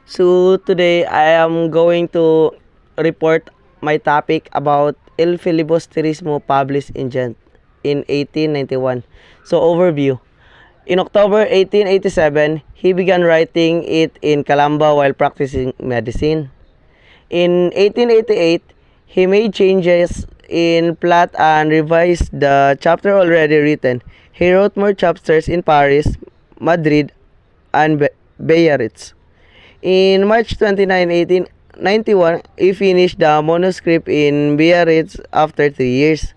So today I am going to report my topic about Il Filibusterismo published in Gent in 1891. So overview. In October 1887, he began writing it in Calamba while practicing medicine. In 1888, he made changes in plot and revised the chapter already written. He wrote more chapters in Paris, Madrid, and Biarritz. In March 29, 1891, he finished the manuscript in Biarritz after 3 years.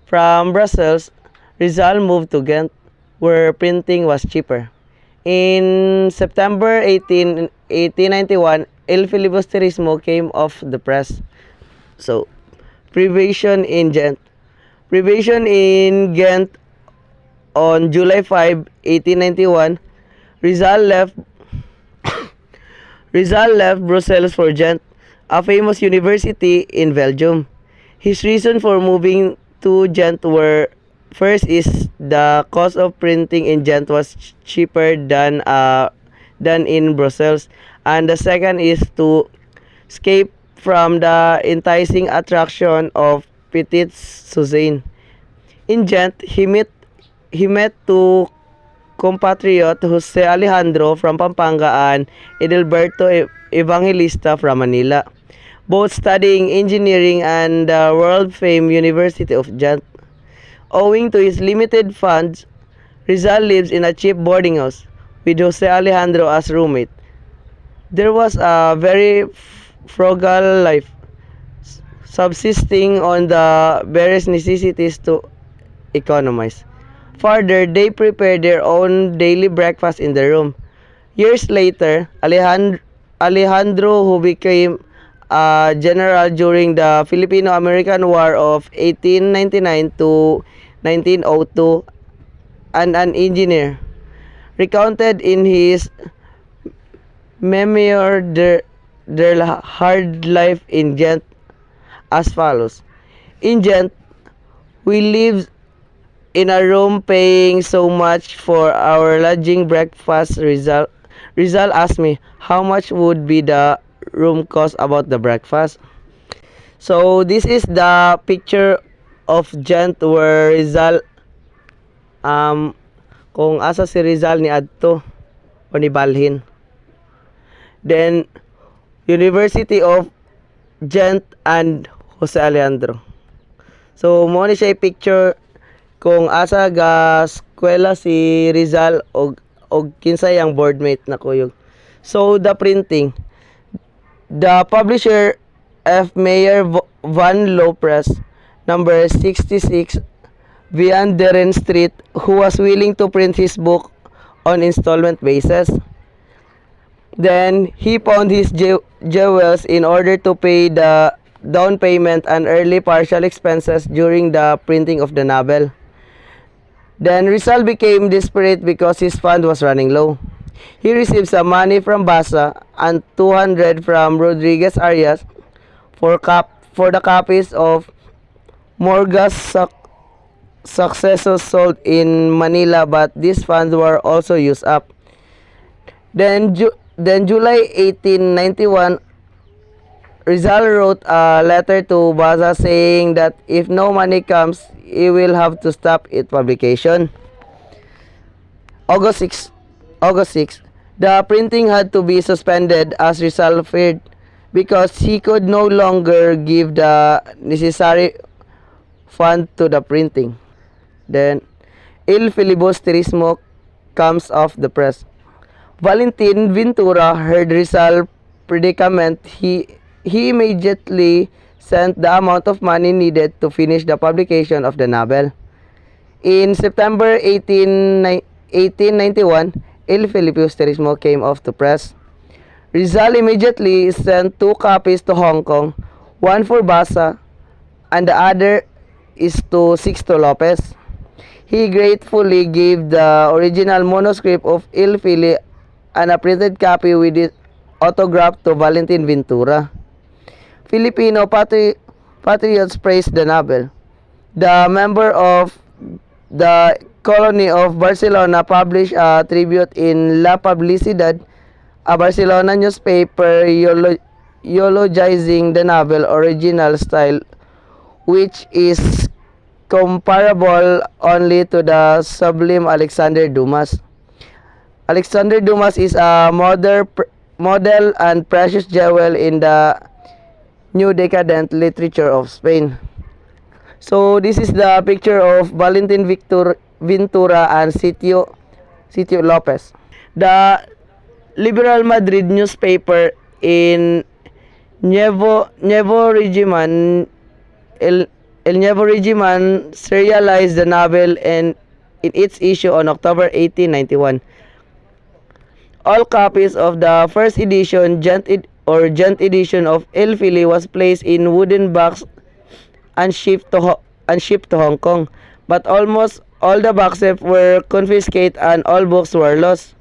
From Brussels, Rizal moved to Ghent, where printing was cheaper. In September 1891, Il Filibusterismo came off the press. So, privation in Ghent. Privation in Ghent on July 5, 1891, Rizal left Brussels for Ghent, a famous university in Belgium. His reason for moving to Ghent were: first is the cost of printing in Ghent was cheaper than in Brussels, and the second is to escape from the enticing attraction of Petit Suzanne. In Ghent, he met two compatriot Jose Alejandro from Pampanga and Edelberto Evangelista from Manila, both studying engineering at the world-famed University of Ghent. Owing to his limited funds, Rizal lives in a cheap boarding house with Jose Alejandro as roommate. There was a very frugal life, subsisting on the barest necessities to economize. Further, they prepared their own daily breakfast in the room. Years later, Alejandro, who became a general during the Filipino-American War of 1899 to 1902, and an engineer, recounted in his memoir their hard life in Ghent as follows. In Ghent, we lived in a room paying so much for our lodging breakfast. Rizal asked me how much would be the room cost about the breakfast. So this is the picture of Ghent where Rizal kung asa si Rizal ni adto o ni Balhin. Then University of Ghent and Jose Alejandro. So mo ni siya picture kung asa ga eskwela si Rizal og kinsay ang boardmate na kuyog. So the printing, the publisher F. Mayer van Loo Press, number 66 Van Deren Street, who was willing to print his book on installment basis. Then he pawned his jewels in order to pay the down payment and early partial expenses during the printing of the novel. Then Rizal became desperate because his fund was running low. He received some money from Basa and 200 from Rodriguez Arias for the copies of Morga's successors sold in Manila, but these funds were also used up. Then July 1891, Rizal wrote a letter to Basa saying that if no money comes, he will have to stop its publication. August 6, the printing had to be suspended as Rizal feared because he could no longer give the necessary fund to the printing. Then, Il Filibusterismo comes off the press. Valentin Ventura heard Rizal's predicament. He immediately sent the amount of money needed to finish the publication of the novel. In September 1891, Il Filibusterismo came off the press. Rizal immediately sent 2 copies to Hong Kong, one for Basa and the other is to Sixto Lopez. He gratefully gave the original manuscript of Il Fili and a printed copy with it autographed to Valentin Ventura. Filipino patriots praised the novel. The member of the colony of Barcelona published a tribute in La Publicidad a Barcelona newspaper eulogizing the novel original style, which is comparable only to the sublime Alexander Dumas. Alexander Dumas is a model and precious jewel in the new decadent literature of Spain. So this is the picture of Valentin Ventura and Sitio Lopez. The Liberal Madrid newspaper in Nuevo Regimen, El Nuevo Regimen serialized the novel in its issue on October 1891. All copies of the first edition, Gent edition of El Fili was placed in wooden box and shipped to Hong Kong. But almost all the boxes were confiscated and all books were lost.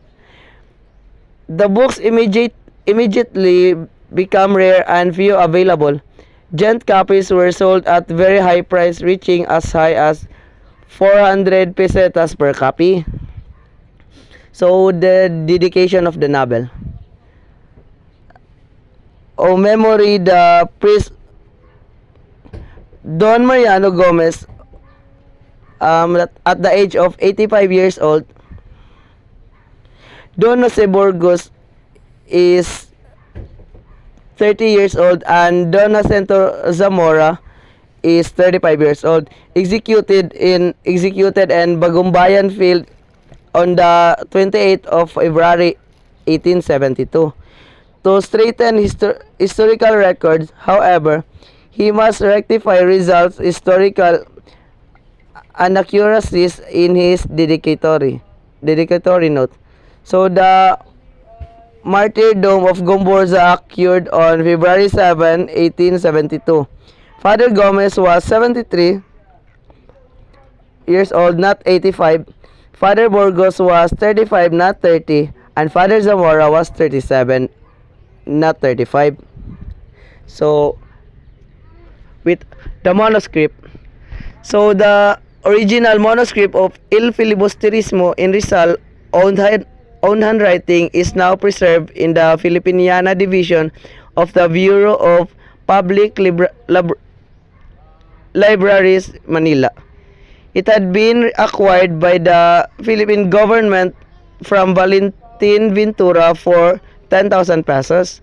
The books immediately become rare and few available. Gent copies were sold at very high price, reaching as high as 400 pesetas per copy. So the dedication of the novel. O memory, the priest Don Mariano Gomez, at the age of 85 years old. Don Jose Burgos is 30 years old, and Don Jacinto Zamora is 35 years old. Executed in Bagumbayan Field on the 28th of February 1872. To straighten historical records, however, he must rectify results historical inaccuracies in his dedicatory note. So the martyrdom of Gomborza occurred on February 7, 1872. Father Gomez was 73 years old, not 85. Father Burgos was 35, not 30. And Father Zamora was 37, not 35. So, with the manuscript. So, the original manuscript of Il Filibusterismo in Rizal, own handwriting, is now preserved in the Filipiniana Division of the Bureau of Public Libraries, Manila. It had been acquired by the Philippine government from Valentin Ventura for 10,000 pesos.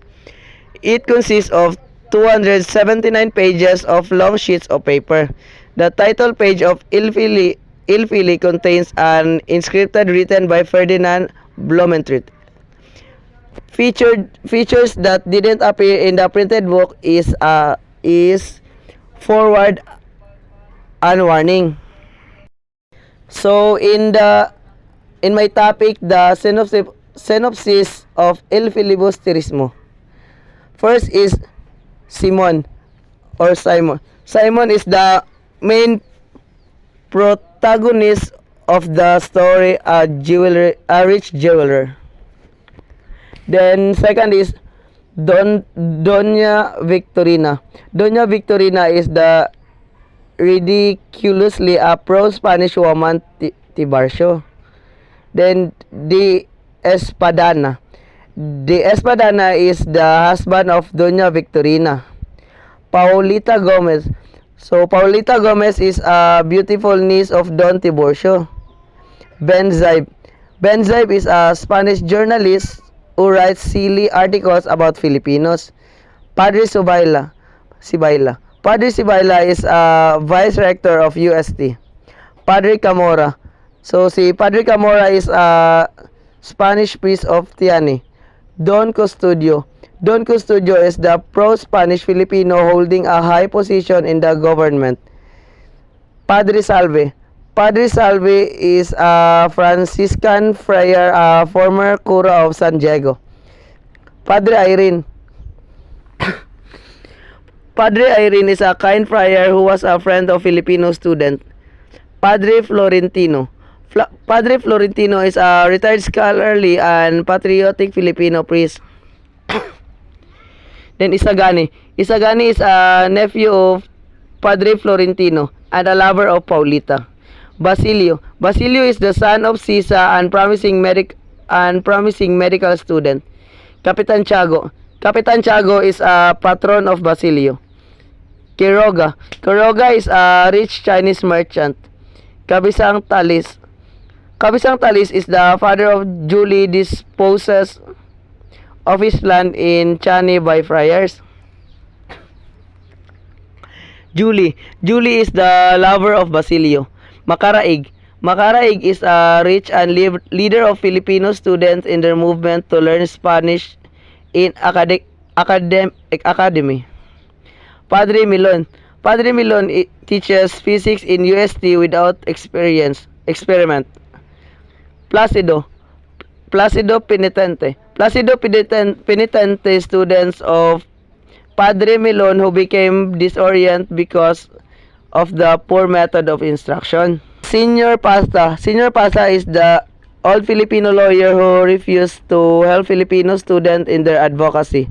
It consists of 279 pages of long sheets of paper. The title page of Il Fili contains an inscription written by Ferdinand Blumentritt. Features that didn't appear in the printed book is forward and warning. So in my topic, the synopsis of El Filibusterismo. First is Simon. Simon is the main protagonist of the story, a rich jeweler. Then second is Doña Victorina. Doña Victorina is the ridiculously a pro-Spanish woman Tibarcio. Then the Espadana. The Espadana is the husband of Doña Victorina. Paulita Gomez. So Paulita Gomez is a beautiful niece of Don Tiburcio. Ben Zaib. Ben Zaib is a Spanish journalist who writes silly articles about Filipinos. Padre Sibayla. Padre Sibayla is a vice rector of UST. Padre Camora. So si Padre Camora is a Spanish priest of Tiani. Don Custodio. Don Custodio is the pro-Spanish Filipino holding a high position in the government. Padre Salve. Padre Salve is a Franciscan friar, a former cura of San Diego. Padre Irene. Padre Irene is a kind friar who was a friend of Filipino student. Padre Florentino. Padre Florentino is a retired scholarly and patriotic Filipino priest. Then Isagani. Isagani is a nephew of Padre Florentino and a lover of Paulita. Basilio. Basilio is the son of Sisa and promising medical student. Kapitan Tiago. Kapitan Tiago is a patron of Basilio. Quiroga. Quiroga is a rich Chinese merchant. Kabisang Talis. Kabisang Talis is the father of Julie disposes of his land in Chani by friars. Julie. Julie is the lover of Basilio. Makaraig. Makaraig is a rich and leader of Filipino students in their movement to learn Spanish in academy. Padre Milon. Padre Milon teaches physics in UST without experiment. Placido. Placido Penitente. Placido Penitente students of Padre Milon who became disoriented because of the poor method of instruction. Senior Pasta. Senior Pasta is the old Filipino lawyer who refused to help Filipino students in their advocacy.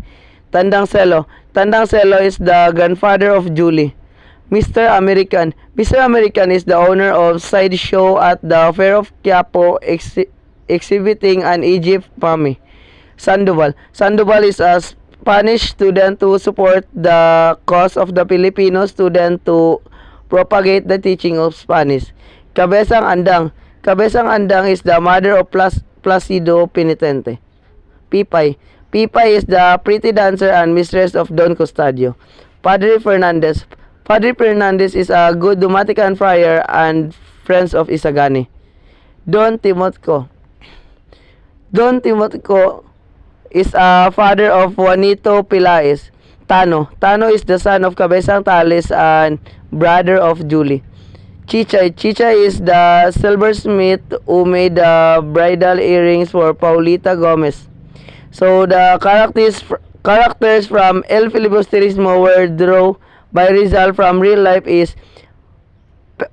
Tandang Selo. Tandang Selo is the grandfather of Julie. Mr. American. Mr. American is the owner of sideshow at the Fair of Quiapo exhibiting an Egypt mummy. Sandoval. Sandoval is a Spanish student to support the cause of the Filipino student to propagate the teaching of Spanish. Cabezang Andang. Cabezang Andang is the mother of Placido Penitente. Pipay. Pipay is the pretty dancer and mistress of Don Custodio. Padre Fernandez. Padre Fernandez is a good Dumatican friar and friends of Isagani. Don Timotco. Don Timotco is a father of Juanito Pilaes. Tano. Tano is the son of Cabezang Talis and brother of Julie. Chichay. Chichay is the silversmith who made the bridal earrings for Paulita Gomez. So the characters from El Filibusterismo were drawn by Rizal from real life is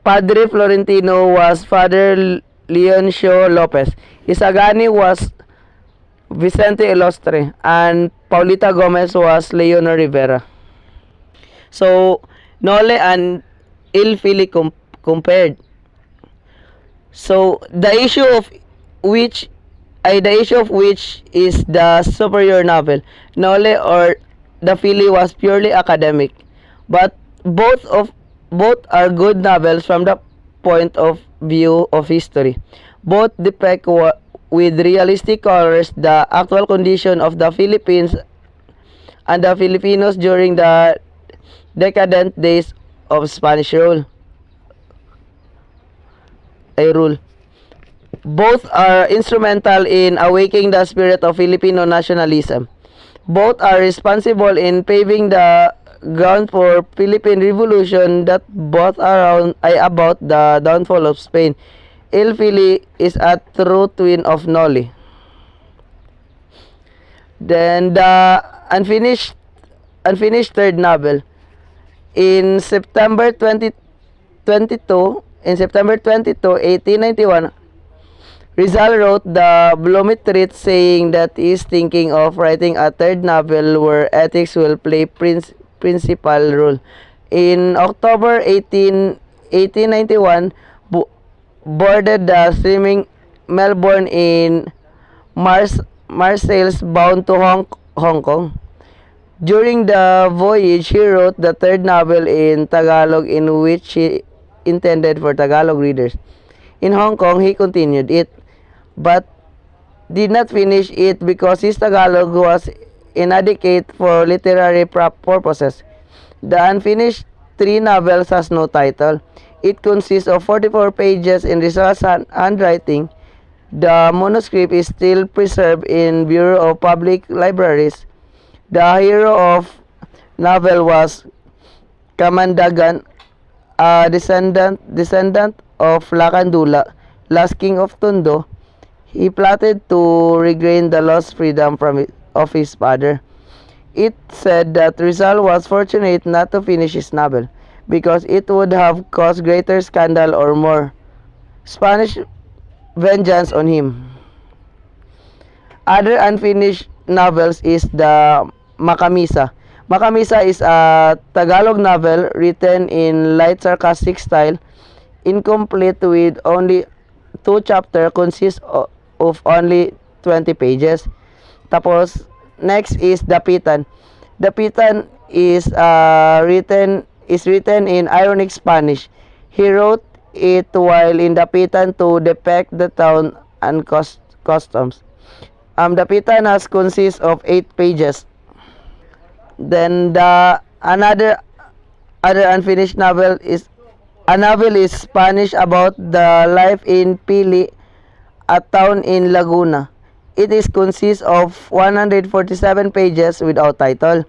Padre Florentino was Father Leoncio Lopez. Isagani was Vicente Ilostre and Paulita Gomez was Leonor Rivera. So Nole and Il Fili compared. So the issue of which is the superior novel. Nole or the Fili was purely academic, but both are good novels from the point of view of history. Both depict with realistic colors the actual condition of the Philippines and the Filipinos during the decadent days of Spanish rule. Both are instrumental in awakening the spirit of Filipino nationalism. Both are responsible in paving the ground for Philippine Revolution that brought about the downfall of Spain. Il Fili is a true twin of Noli. Then the unfinished third novel. In September 22, 1891, Rizal wrote the Blooming saying that he is thinking of writing a third novel where ethics will play principal role. In October 1891, boarded the steaming Melbourne in Marseilles bound to Hong Kong. During the voyage, he wrote the third novel in Tagalog in which he intended for Tagalog readers. In Hong Kong, he continued it, but did not finish it because his Tagalog was inadequate for literary purposes. The unfinished three novels has no title. It consists of 44 pages in Rizal's handwriting. The manuscript is still preserved in Bureau of Public Libraries. The hero of novel was Kamandagan, a descendant of Lakandula, last king of Tondo. He plotted to regain the lost freedom of his father. It said that Rizal was fortunate not to finish his novel because it would have caused greater scandal or more Spanish vengeance on him. Other unfinished novels is the Makamisa. Makamisa is a Tagalog novel written in light sarcastic style, incomplete with only 2 chapters, consists of only 20 pages. Tapos, next is Dapitan. Dapitan is written in ironic Spanish. He wrote it while in Dapitan to depict the town and customs. Dapitan has consists of 8 pages. Then the another other unfinished novel is a novel is Spanish about the life in Pili, a town in Laguna. It is consists of 147 pages without title.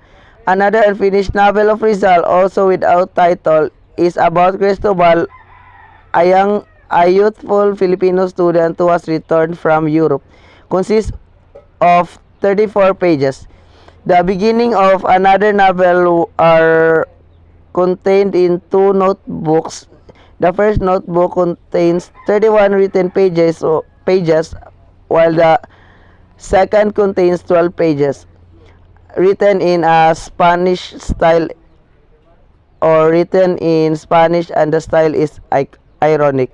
Another unfinished novel of Rizal, also without title, is about Cristobal, a youthful Filipino student who has returned from Europe. Consists of 34 pages. The beginning of another novel are contained in 2 notebooks. The first notebook contains 31 written pages, while the second contains 12 pages, written in a Spanish style or written in Spanish, and the style is ironic.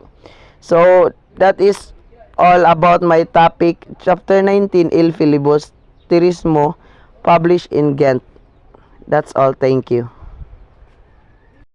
So that is all about my topic, chapter 19, Il Filibusterismo, published in Ghent. That's all. Thank you.